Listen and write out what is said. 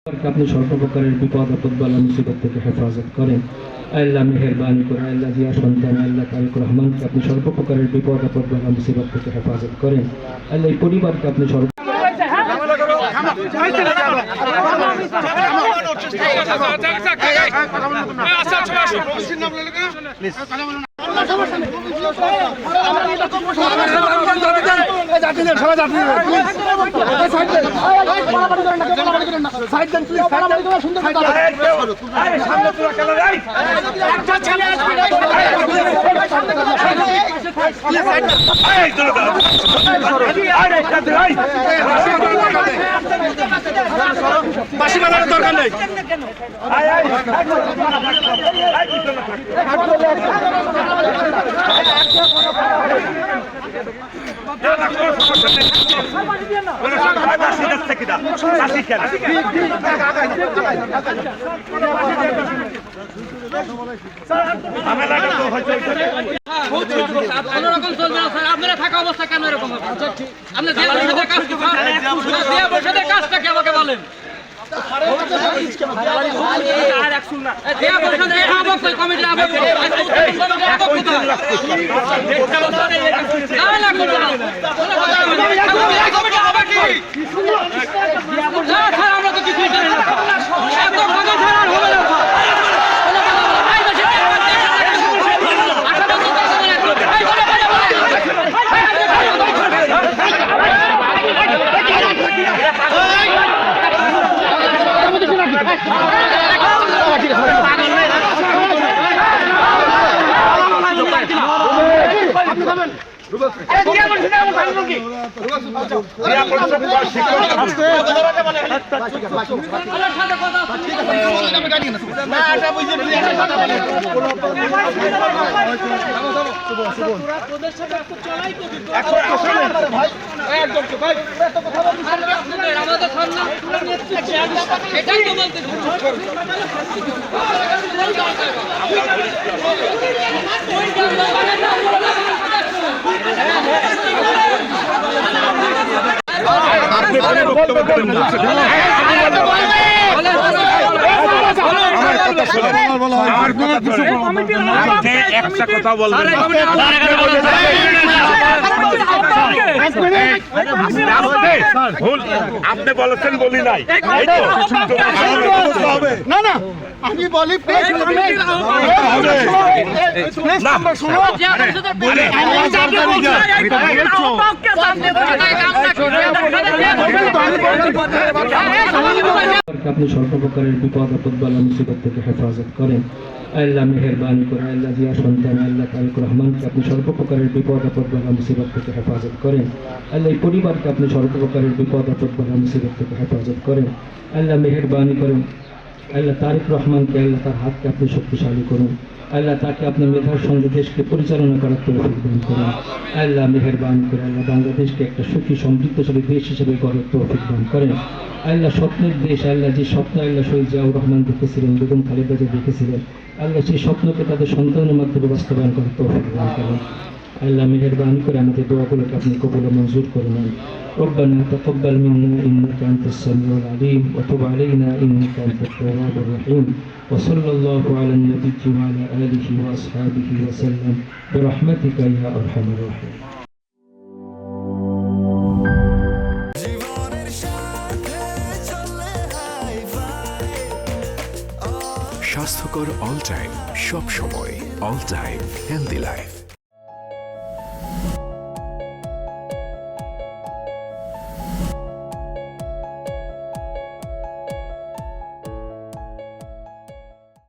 আপনি সর্বপ্রকারের বিপদ আপদ বালা মুসিবত থেকে হেফাজত করেন। আল্লাহ মেহেরবানি করে আল্লাহ জিয়া সন্তান আল্লাহ তারেক রহমানকে আপনি সর্বপ্রকারের বিপদ আপদ বালা মুসিবত থেকে হেফাজত করেন। আল্লাহ এই পরিবারকে আপনি বাসি বাজানোর দরকার নেই। আপনারা থাকা অবস্থা কেন এরকম হবে? আপনার কাজটা কি আমাকে বলেন? আমরা তো কিছুই জানি না। একটা কথা বলবেন, আপনি বলেছেন বলি নাই। না না আমি বলি আপনি সর্বপ্রকারের বিপদ আপদ বালা মুসিবত থেকে হেফাজত করেন। আল্লাহ মেহেরবানি করে আল্লাহ জিয়া সন্তান আল্লাহ তারেক রহমানকে আপনি সর্বপ্রকারের বিপদ আপদ বালা মুসিবত থেকে হেফাজত করেন। আল্লাহ এই পরিবারকে আপনি সর্বপ্রকারের বিপদ আপদ বালা মুসিবত থেকে হেফাজত করেন। আল্লাহ মেহেরবানি করেন আল্লাহ তারেক রহমানকে আল্লাহ তার হাতকে আপনি শক্তিশালী করুন। আল্লাহ তাকে আপনার মেধার সঙ্গে দেশকে পরিচালনা করার তৌফিক দান করুন। আল্লাহ মেহেরবানি করে আল্লাহ বাংলাদেশকে একটা সুখী সমৃদ্ধশালী দেশ হিসেবে গড়ার তৌফিক দান করেন। আল্লাহ স্বপ্নের দেশ, আল্লাহ যে স্বপ্ন আল্লাহ শহীদ জিয়াউর রহমান দেখেছিলেন, বেগম খালেদা জিয়া দেখেছিলেন, আল্লাহ সেই স্বপ্নকে তাদের সন্তানের মাধ্যমে বাস্তবায়ন করার তৌফিক দান করেন। আল্লাহ মেহেরবানি করে আমাদের দোয়াগুলোকে আপনি কবুল ও মঞ্জুর করে নেন। ربنا تقبل منا إنك أنت السميع العليم وتب علينا إنك أنت التواب الرحيم وصلى الله على النبي وعلى آله وأصحابه وسلم برحمتك يا أرحم الراحمين. স্বাস্থ্যকর অল টাইম, সব সময় অল টাইম হেলদি লাইফ।